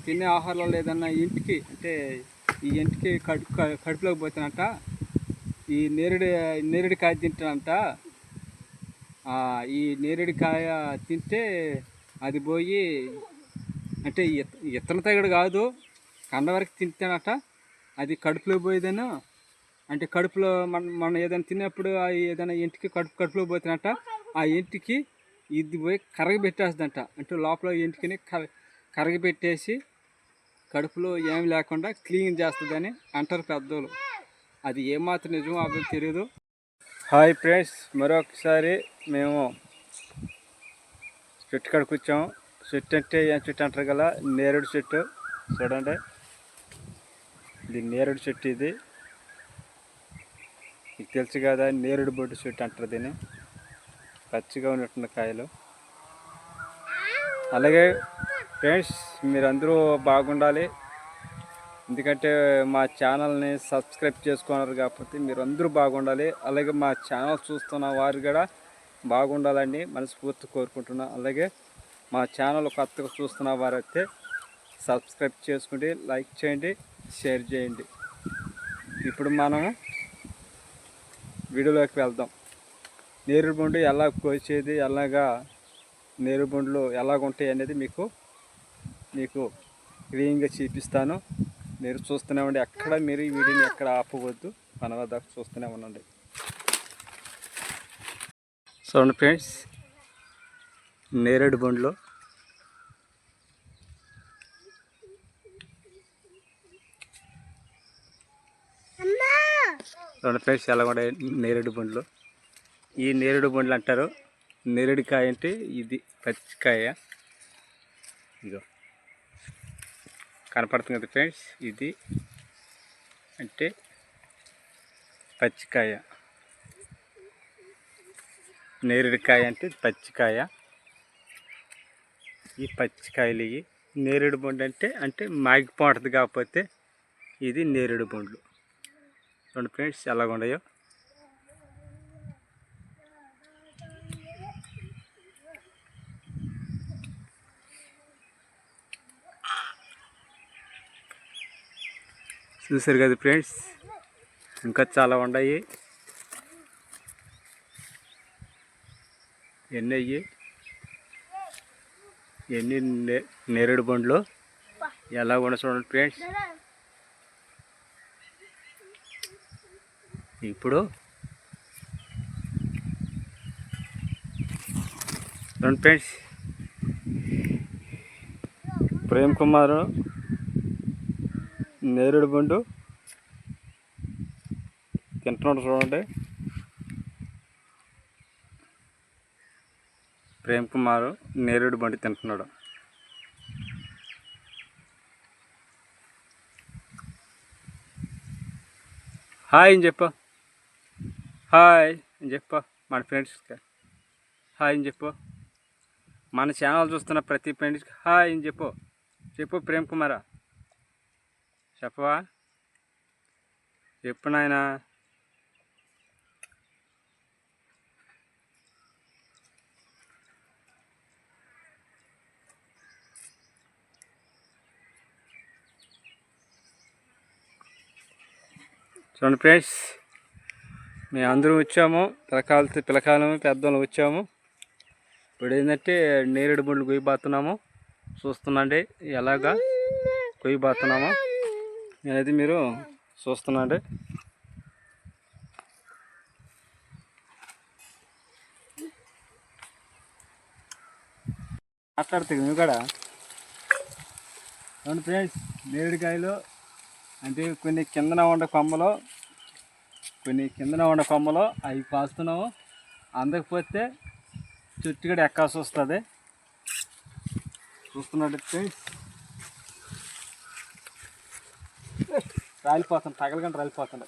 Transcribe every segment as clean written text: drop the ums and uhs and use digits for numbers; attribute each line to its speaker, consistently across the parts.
Speaker 1: తినే ఆహారంలో ఏదన్నా ఇంటికి అంటే ఈ ఇంటికి కడుపులోకి పోతానంట ఈ నేరేడుకాయ తింటానంట. ఈ నేరేడుకాయ తింటే అది పోయి అంటే ఇత్తన తగడు కాదు, కండ వరకు తింటానట, అది కడుపులో పోయేదను. అంటే కడుపులో మనం ఏదైనా తిన్నప్పుడు ఏదైనా ఇంటికి కడుపులో పోతున్నట్ట ఆ ఇంటికి ఇది పోయి కరగబెట్టేస్తుందంట. అంటే లోపల ఇంటికి కరగబెట్టేసి కడుపులో ఏమి లేకుండా క్లీన్ చేస్తుందని అంటారు పెద్దోళ్ళు. అది ఏమాత్రం నిజమో అవి తెలియదు. హాయ్ ఫ్రెండ్స్, మరొకసారి మేము చెట్టు కాడికి వచ్చాము. చెట్టు అంటే ఏం చెట్టు అంటారు కదా, నేరేడు చెట్టు. చూడండి, ఇది నేరేడు చెట్టు. ఇది మీకు తెలుసు కదా, నేరేడు బొడ్డు చెట్టు అంటారు దీన్ని. పచ్చిగా ఉన్నట్టున్న కాయలు. అలాగే ఫ్రెండ్స్, మీరందరూ బాగుండాలి. ఎందుకంటే మా ఛానల్ని సబ్స్క్రైబ్ చేసుకున్నారు కాబట్టి మీరందరూ బాగుండాలి. అలాగే మా ఛానల్ చూస్తున్న వారు కూడా బాగుండాలని మనస్ఫూర్తి కోరుకుంటున్నాను. అలాగే మా ఛానల్ కొత్తగా చూస్తున్న వారైతే సబ్స్క్రైబ్ చేసుకోండి, లైక్ చేయండి, షేర్ చేయండి. ఇప్పుడు మనము వీడియోలోకి వెళ్దాం. నేరేడు బొండు ఎలా కోసేది, ఎలాగా నేరేడు బొండులు ఎలాగుంటాయి అనేది మీకు క్లీన్గా చూపిస్తాను. మీరు చూస్తూనే ఉండి, ఎక్కడ మీరు ఈ వీడియోని ఎక్కడ ఆపవద్దు, మన వద్ద చూస్తూనే ఉండండి. చూడండి ఫ్రెండ్స్, నేరేడు బొండులు చూడండి ఫ్రెండ్స్, ఎలా ఉంటాయి నేరేడు బొండులు. ఈ నేరేడు బొండులు అంటారు. నేరేడుకాయ అంటే ఇది పచ్చికాయ. ఇదో కనపడుతుంది కదా ఫ్రెండ్స్, ఇది అంటే పచ్చికాయ. నేరేడుకాయ అంటే పచ్చికాయ. ఈ పచ్చికాయలు ఇవి. నేరేడు బొండు అంటే మాగిపోతుంది, కాకపోతే ఇది నేరేడు బొండులు. చూడండి ఫ్రెండ్స్, ఎలాగ ఉన్నాయో. చూసారు కదా ఫ్రెండ్స్, ఇంకా చాలా ఉన్నాయి. ఎన్ని నేరేడు బొండులు ఎలా ఉన్నాయి చూడండి ఫ్రెండ్స్. ఇప్పుడు చూడండి ఫ్రెండ్స్, ప్రేమ్ కుమార్ నేరేడు బొండు తింటున్నాడు. చూడండి, ప్రేమ్ కుమార్ నేరేడు బొండు తింటున్నాడు. హాయ్ అని చెప్పు, హాయ్ అని చెప్పు మన ఫ్రెండ్స్కి. హాయ్ అని చెప్పు, మన ఛానల్ చూస్తున్న ప్రతి ఫ్రెండ్స్కి హాయ్ అని చెప్పు ప్రేమ్ కుమారా, చెప్పవా? చెప్పు నాయనా. చూడండి ఫ్రెండ్స్, మేము అందరం వచ్చాము, పిల్లకాయలు పెద్దలు వచ్చాము. ఇప్పుడు ఏంటంటే నేరేడు బొండులు కొయ్యబోతున్నాము. చూస్తున్నాండి ఎలాగా కొయ్యబోతున్నాము అనేది మీరు చూస్తున్నాండి. మాట్లాడుతుంది నువ్వు కూడా. చూడండి ఫ్రెండ్స్, నేరేడుకాయలు అంటే కొన్ని కిందన ఉండే కొమ్మలు అవి కాస్తున్నాము. అందకపోతే చెట్టు కూడా ఎక్కాల్సి వస్తుంది. చూస్తున్నట్టు ఫ్రెండ్స్, రాలిపోతుంది, తగలకుండా రాలిపోతుంది.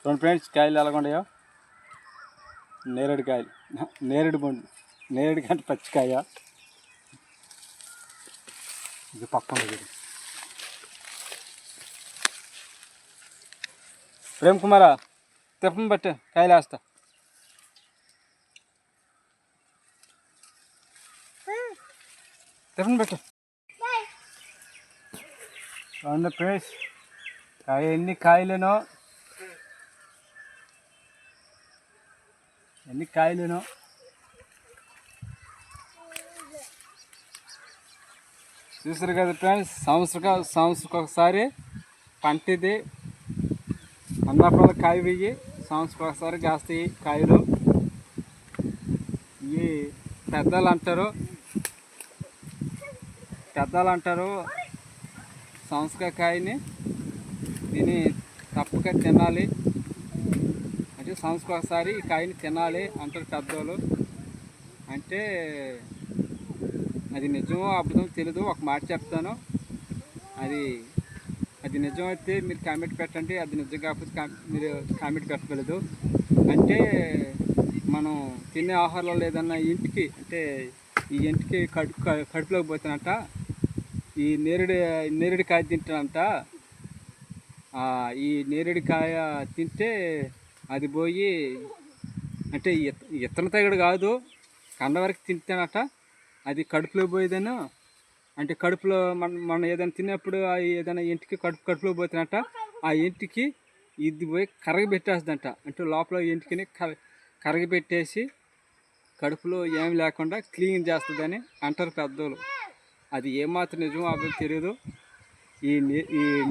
Speaker 1: చూడండి ఫ్రెండ్స్, కాయలు ఎలాగుంటాయో. నేరేడు బొండు, నేరేడు కంటే పచ్చికాయ. ఇది పక్కన ప్రేమ్ కుమారా తిప్పం బట్టి కాయలు వేస్తా. తిప్పం పెట్టు అవును ఫ్రెండ్స్. ఎన్ని కాయలేనో చూసారు కదా ఫ్రెండ్స్. సంవత్సరం ఒకసారి పంట ఇది. అన్నప్పుడు కాయ వెయ్యి సంవత్సరం ఒకసారి కాస్తాయి కాయలు. ఇవి పెద్దలు అంటారు సంవత్సర కాయని తిని తప్పక తినాలి. అంటే సంవత్సరం ఒకసారి ఈ కాయని తినాలి అంటారు పెద్దోళ్ళు. అంటే అది నిజమో అబద్ధమో తెలీదు. ఒక మాట చెప్తాను, అది నిజమైతే మీరు కామెంట్ పెట్టండి, అది నిజం కాకపోతే మీరు కామెంట్ పెట్టలేదు. అంటే మనం తినే ఆహారంలో లేదన్నా ఇంటికి అంటే ఈ ఇంటికి కడుపులోకి పోతానంట. ఈ నేరేడుకాయ తింటానంట. ఈ నేరేడుకాయ తింటే అది పోయి అంటే ఇత్తన తగడు కాదు, కండ వరకు తింటానట. అది కడుపులో పోయేదను. అంటే కడుపులో మనం ఏదైనా తిన్నప్పుడు ఏదైనా ఇంటికి కడుపులో పోతున్నట్ట. ఆ ఇంటికి ఇది పోయి కరగబెట్టేస్తుందంట. అంటే లోపల ఇంటికి కరగబెట్టేసి కడుపులో ఏమి లేకుండా క్లీన్ చేస్తుందని అంటారు పెద్దోళ్ళు. అది ఏమాత్రం నిజమో అర్థం తెలియదు. ఈ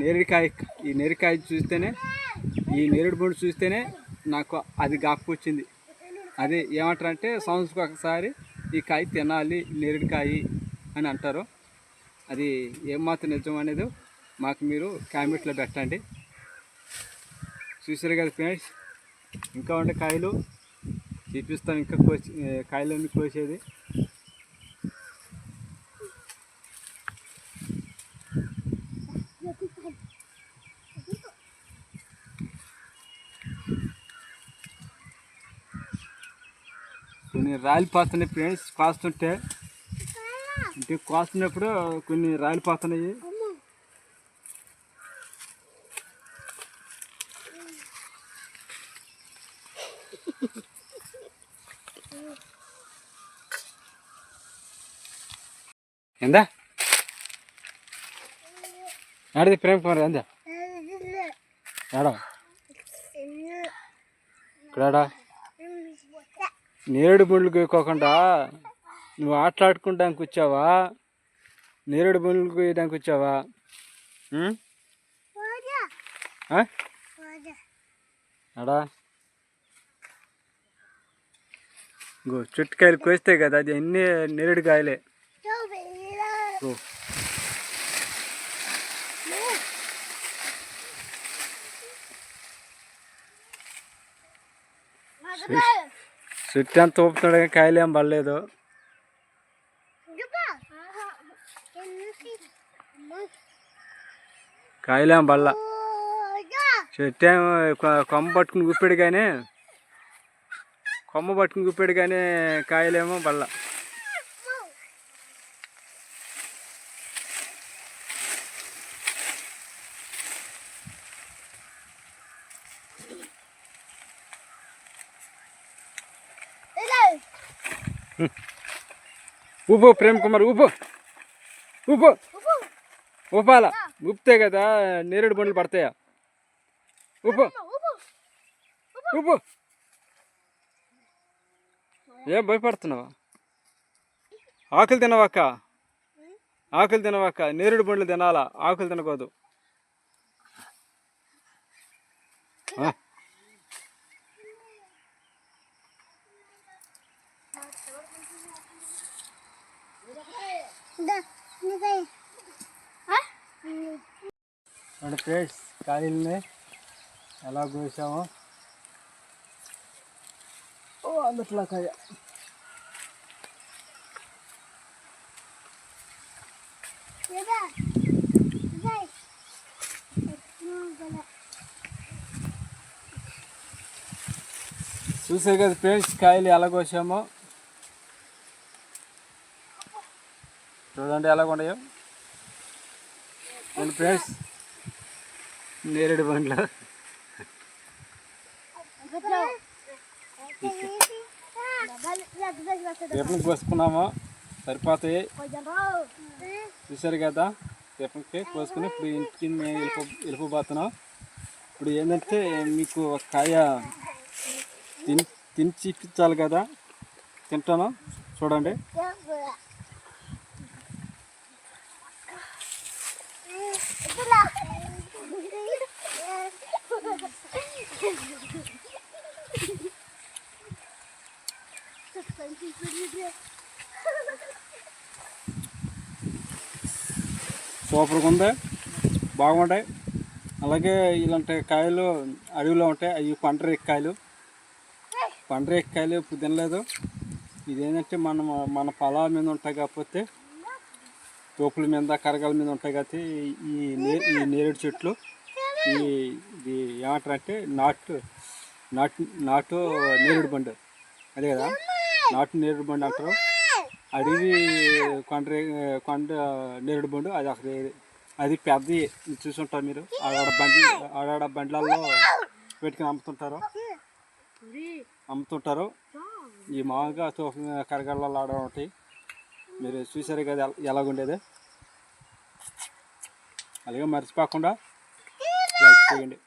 Speaker 1: నేరేడుకాయ చూస్తేనే, ఈ నేరేడు పండు చూస్తేనే నాకు అది గాపుకొచ్చింది. అదే ఏమంటారంటే సంవత్సరం ఒకసారి ఈ కాయ తినాలి నేరేడుకాయ అని అంటారు. అది ఏమాత్రం నిజం అనేది మాకు మీరు కామెంట్లో పెట్టండి. చూసారు కదా ఫ్రెండ్స్. ఇంకా ఉండే కాయలు చూపిస్తాను. ఇంకా కాయలన్నీ కోసేది. కొన్ని రాలిపోతున్నాయి ఫ్రెండ్స్ కాస్తుంటే. అంటే కోస్తున్నప్పుడు కొన్ని రాలిపోతున్నాయి. ఎందా ఆడిది ప్రేమ్ కుమార్ ఎందా ఆడా ఇక్కడా నేరేడు బండ్లు కోయకోకుండా నువ్వు ఆటలాడుకుంటానికి వచ్చావా? నేరేడు బండ్లు కోయడానికి వచ్చావా? ఆడా ఇంకో చెట్టుకాయలు కోస్తాయి కదా, అది అన్నీ నేరేడు కాయలే. చెట్టు అంత ఊపుతున్నాడు కానీ కాయలు ఏం పడలేదు. కాయలేం బల్ల. చెట్టు ఏమో కొమ్మ పట్టుకుని గుప్పాడు కానీ కాయలేమో బల్ల. ఊపు ప్రేమ్ కుమార్ ఊపాలా. ఊపితే కదా నేరేడు బండ్లు పడతాయా? ఊపు ఏం భయపడుతున్నావా? ఆకులు తినవాక నేరేడు బండ్లు తినాలా, ఆకులు తినకూడదు. అంటే ఫ్రెండ్స్ కాయల్ని ఎలా కోసామో అందుట్లా కాయ. చూసారు కదా ఫ్రెండ్స్ కాయలు ఎలా కోసామో. చూడండి ఎలా ఉన్నాయో ఫ్రెండ్స్ నేరేడు బండ్లు. రేపటికి కోసుకున్నాము, సరిపోతాయి. చూసారు కదా, రేపటికి కోసుకుని ఇప్పుడు ఇంటికి మేము వెళ్ళిపోతున్నాం. ఇప్పుడు ఏంటంటే మీకు ఒక కాయ తిని చూపించాలి కదా, తింటాను చూడండి. సూపర్గా ఉంది, బాగుంటాయి. అలాగే ఇలాంటి కాయలు అడవిలో ఉంటాయి, అవి పండరేకాయలు ఇప్పుడు తినలేదు. ఇదేంటంటే మన పొలాల మీద ఉంటాయి, కాకపోతే తోపుల మీద కరగాల మీద ఉంటాయి. కాబట్టి ఈ నేరేడు చెట్లు ఇది ఏమంటారంటే నాటు నేరేడు బండు, అదే కదా నాటు నేరేడు బండు అంటారు. అడవి కొండ నేరేడు బండు అది అసలు అది పెద్దది చూసుంటారు మీరు. ఆడాడ బండ్లలో పెట్టుకుని అమ్ముతుంటారు. ఈ మామూలుగా కరగళ్ళలో ఆడ ఉంటాయి. మీరు చూసారు కదా ఎలాగుండేది. అలాగే మర్చిపోకుండా లైక్ చేయండి.